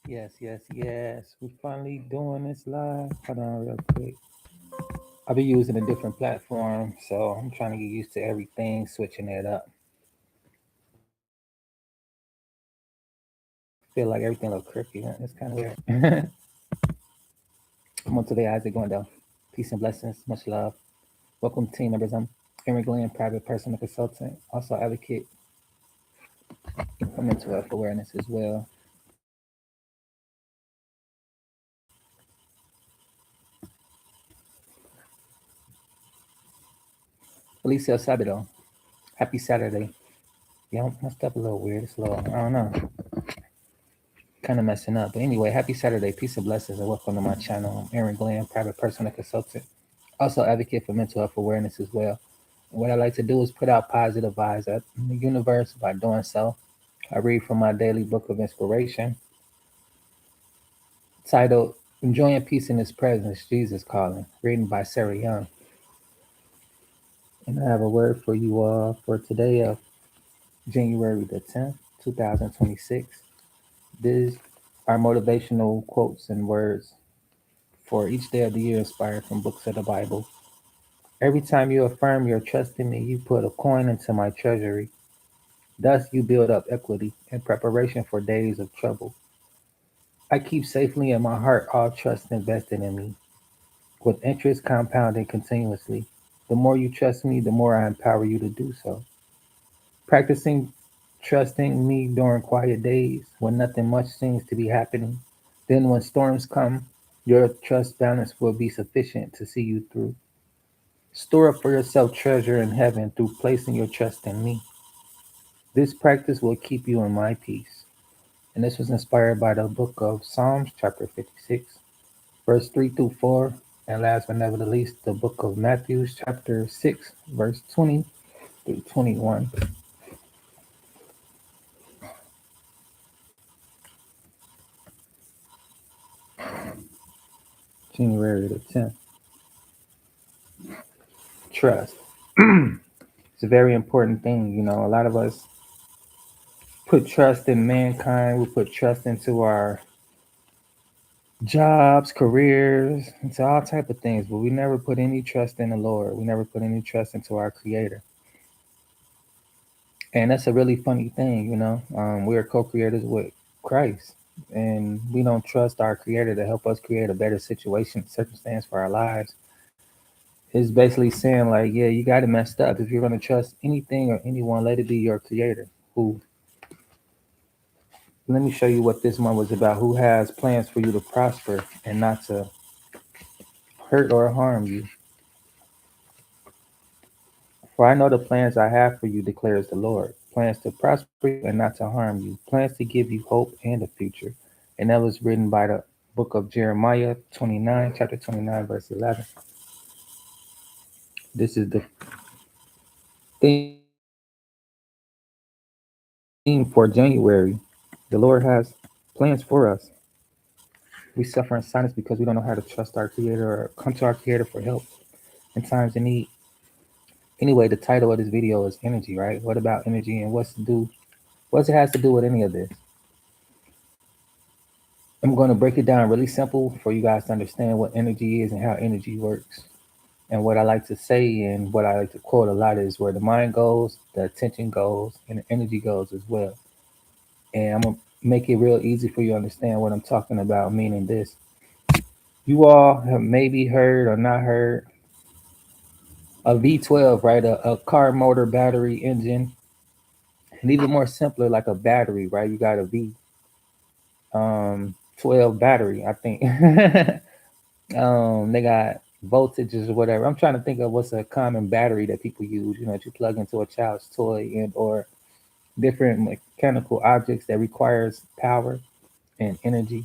Yes. We're finally doing this live. Hold on real quick. I'll be using a different platform, so I'm trying to get used to everything, switching it up. Feel like everything look crooked. It's kind of weird. Come on today, Isaac going down. Peace and blessings. Much love. Welcome, team members. I'm Aaron Glenn, private personal consultant, also advocate for mental health awareness as well. Alicia Sabido, happy Saturday. Yeah, I messed up a little weird. It's a little, I don't know, kind of messing up. But anyway, happy Saturday. Peace and blessings, and welcome to my channel. I'm Aaron Glenn, private personal consultant, also advocate for mental health awareness as well. And what I like to do is put out positive vibes out in the universe. By doing so, I read from my daily book of inspiration titled Enjoying Peace in His Presence, Jesus Calling, written by Sarah Young. And I have a word for you all for today of January the 10th, 2026. These are motivational quotes and words for each day of the year inspired from books of the Bible. Every time you affirm your trust in me, you put a coin into my treasury. Thus, you build up equity in preparation for days of trouble. I keep safely in my heart all trust invested in me, with interest compounding continuously. The more you trust me, the more I empower you to do so. Practicing trusting me during quiet days when nothing much seems to be happening. Then, when storms come, your trust balance will be sufficient to see you through. Store up for yourself treasure in heaven through placing your trust in me. This practice will keep you in my peace. And this was inspired by the book of Psalms, chapter 56, verse 3 through 4. And last but never the least, the book of Matthew, chapter 6, verse 20 through 21. January the 10th. Trust. It's a very important thing. You know, a lot of us put trust in mankind. We put trust into our jobs, careers, into all type of things, but we never put any trust in the Lord. We never put any trust into our Creator. And that's a really funny thing, you know. We are co-creators with Christ, and we don't trust our Creator to help us create a better situation, circumstance for our lives. It's basically saying like, yeah, you got it messed up. If you're going to trust anything or anyone, let it be your Creator. Who? Let me show you what this one was about. Who has plans for you to prosper and not to hurt or harm you? For I know the plans I have for you, declares the Lord. Plans to prosper you and not to harm you. Plans to give you hope and a future. And that was written by the book of Jeremiah 29, chapter 29, verse 11. This is the theme for January. The Lord has plans for us. We suffer in silence because we don't know how to trust our Creator or come to our Creator for help in times of need. Anyway, the title of this video is Energy, right? What about energy and what's it has to do with any of this? I'm going to break it down really simple for you guys to understand what energy is and how energy works. And what I like to say and what I like to quote a lot is where the mind goes, the attention goes, and the energy goes as well. And I'm going to make it real easy for you to understand what I'm talking about, meaning this. You all have maybe heard or not heard a V12, right? A car motor battery engine, and even more simpler, like a battery, right? You got a V12 battery, I think. They got voltages or whatever. I'm trying to think of what's a common battery that people use, you know, that you plug into a child's toy and or different mechanical objects that requires power and energy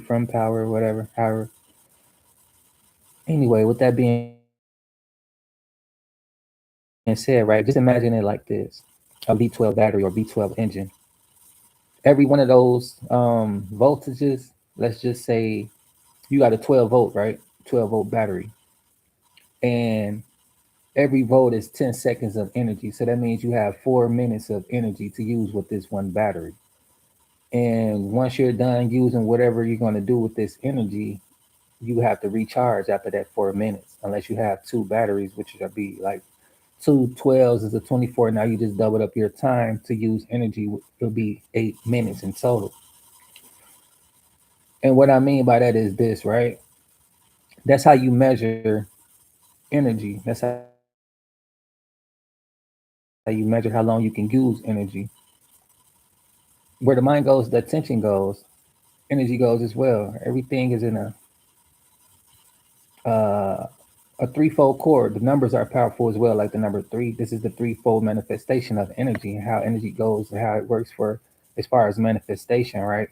from power or whatever. However, anyway, with that being said, right, just imagine it like this: a V12 battery or V12 engine. Every one of those voltages, let's just say you got a 12 volt, right? 12-volt battery, and every volt is 10 seconds of energy. So that means you have 4 minutes of energy to use with this one battery. And once you're done using whatever you're going to do with this energy, you have to recharge after that 4 minutes, unless you have two batteries, which would be like two 12s is a 24. Now you just doubled up your time to use energy. It'll be 8 minutes in total. And what I mean by that is this, right? That's how you measure energy. That's how you measure how long you can use energy. Where the mind goes, the attention goes, energy goes as well. Everything is in uh, a threefold chord. The numbers are powerful as well, like the number three. This is the threefold manifestation of energy and how energy goes and how it works for as far as manifestation, right?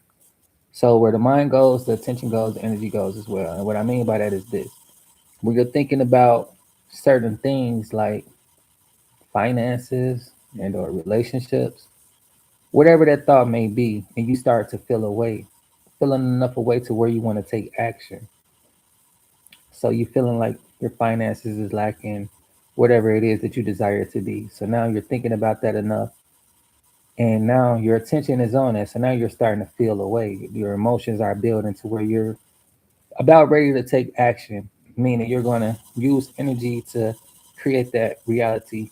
So where the mind goes, the attention goes, the energy goes as well. And what I mean by that is this: when you're thinking about certain things like finances and or relationships, whatever that thought may be, and you start to feel away, feeling enough away to where you want to take action. So you feeling like your finances is lacking, whatever it is that you desire it to be. So now you're thinking about that enough, and now your attention is on it. So now you're starting to feel away. Your emotions are building to where you're about ready to take action, meaning you're going to use energy to create that reality,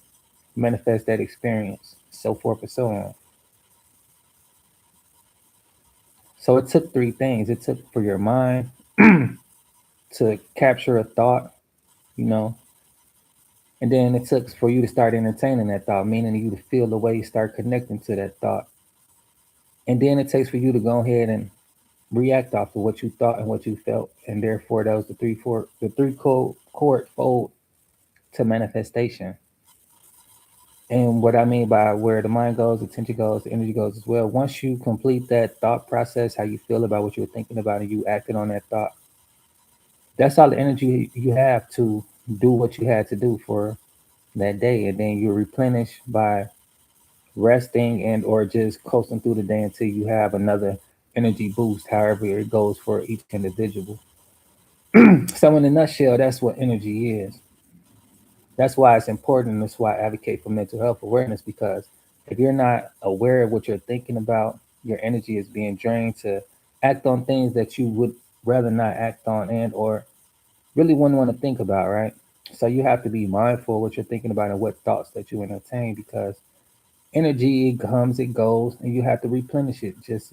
manifest that experience, so forth and so on. So it took three things. It took for your mind to capture a thought, you know, and then it took for you to start entertaining that thought, meaning you to feel the way you start connecting to that thought. And then it takes for you to go ahead and react off of what you thought and what you felt. And therefore that was the three chord fold to manifestation. And what I mean by where the mind goes, attention goes, the energy goes as well. Once you complete that thought process, how you feel about what you were thinking about and you acted on that thought, that's all the energy you have to do what you had to do for that day. And then you replenish by resting and or just coasting through the day until you have another energy boost, however it goes for each individual. So in a nutshell, that's what energy is. That's why it's important. That's why I advocate for mental health awareness, because if you're not aware of what you're thinking about, your energy is being drained to act on things that you would rather not act on and or really wouldn't want to think about, right? So you have to be mindful of what you're thinking about and what thoughts that you entertain, because energy it comes, it goes, and you have to replenish it just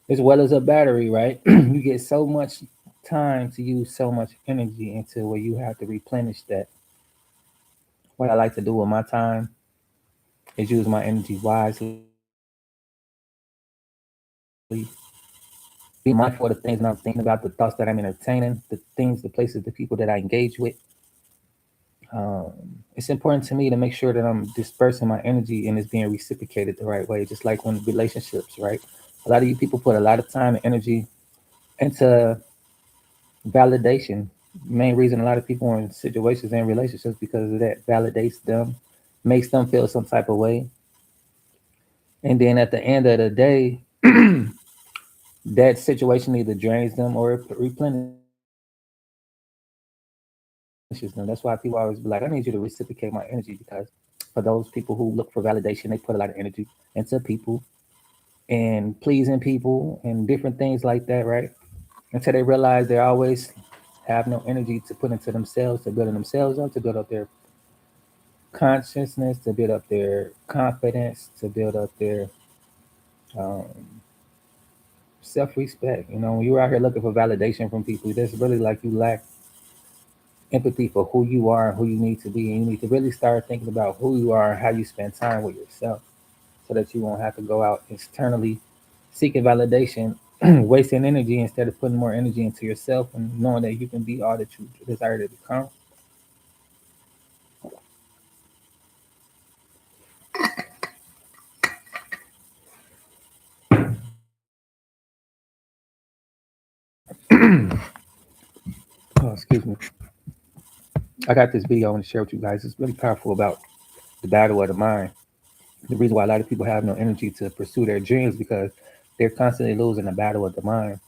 as well as a battery, right? You get so much time to use so much energy into where you have to replenish that. What I like to do with my time is use my energy wisely, being mindful of the things that I'm thinking about, the thoughts that I'm entertaining, the things, the places, the people that I engage with. It's important to me to make sure that I'm dispersing my energy and it's being reciprocated the right way, just like when relationships, right? A lot of you people put a lot of time and energy into validation. Main reason a lot of people are in situations and relationships because of that validates them, makes them feel some type of way. And then at the end of the day, that situation either drains them or it replenishes them. That's why people always be like, I need you to reciprocate my energy, because for those people who look for validation, they put a lot of energy into people and pleasing people and different things like that, right? Until they realize they always have no energy to put into themselves, to building themselves up, to build up their consciousness, to build up their confidence, to build up their um, self-respect. You know, when you're out here looking for validation from people, that's really like you lack empathy for who you are and who you need to be. And you need to really start thinking about who you are and how you spend time with yourself, so that you won't have to go out externally seeking validation, wasting energy instead of putting more energy into yourself and knowing that you can be all that you desire to become. Oh, excuse me. I got this video I want to share with you guys. It's really powerful about the battle of the mind. The reason why a lot of people have no energy to pursue their dreams because they're constantly losing the battle of the mind.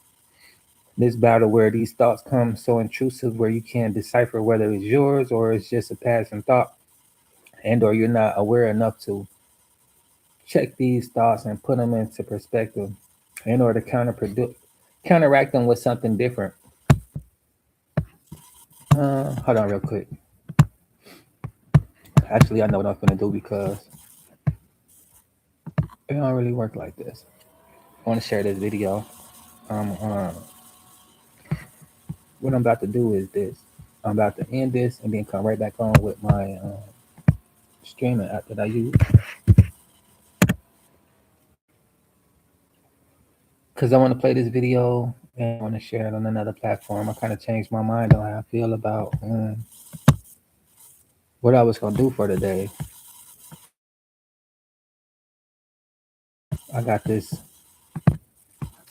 This battle where these thoughts come so intrusive where you can't decipher whether it's yours or it's just a passing thought, and or you're not aware enough to check these thoughts and put them into perspective. in order to counteract them with something different. Hold on real quick. Actually, I know what I'm gonna do because it don't really work like this. I want to share this video. Um, what I'm about to do is this. I'm about to end this and then come right back on with my streaming app that I use because I want to play this video and I want to share it on another platform. I kind of changed my mind on how I feel about what I was gonna do for the day. I got this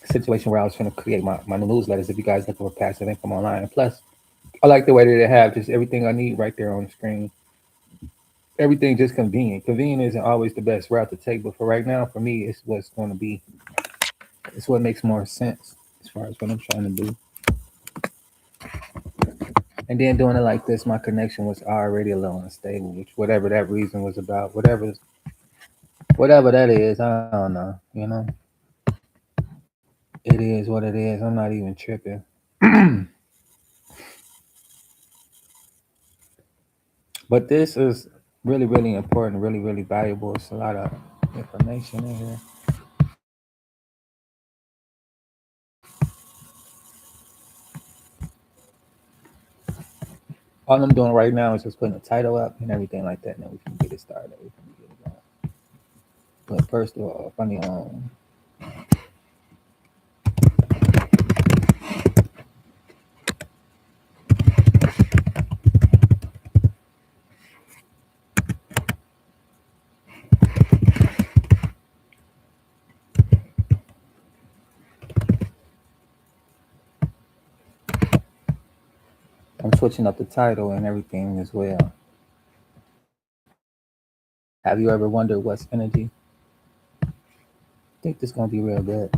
situation where I was trying to create my new newsletters. If you guys looking for passive income online, and plus, I like the way that they have just everything I need right there on the screen. Everything just convenient. Convenient isn't always the best route to take, but for right now, for me, it's what's going to be. It's what makes more sense as far as what I'm trying to do. And then doing it like this, my connection was already a little unstable, which whatever that reason was about, whatever that is, I don't know. You know, it is what it is. I'm not even tripping. But this is really, really important, really, really valuable. It's a lot of information in here. All I'm doing right now is just putting a title up and everything like that, and then we can get it started. We can get it going. But first of all, funny I'm switching up the title and everything as well. Have you ever wondered what's energy? I think this is gonna be real good.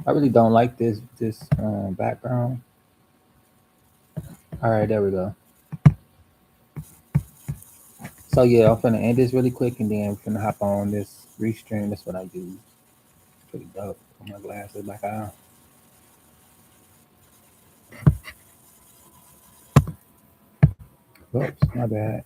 I really don't like this background. All right, there we go. So yeah, I'm gonna end this really quick and then we're gonna hop on this restream. That's what I use. Pretty dope. Put my glasses back on. Oops, my bad.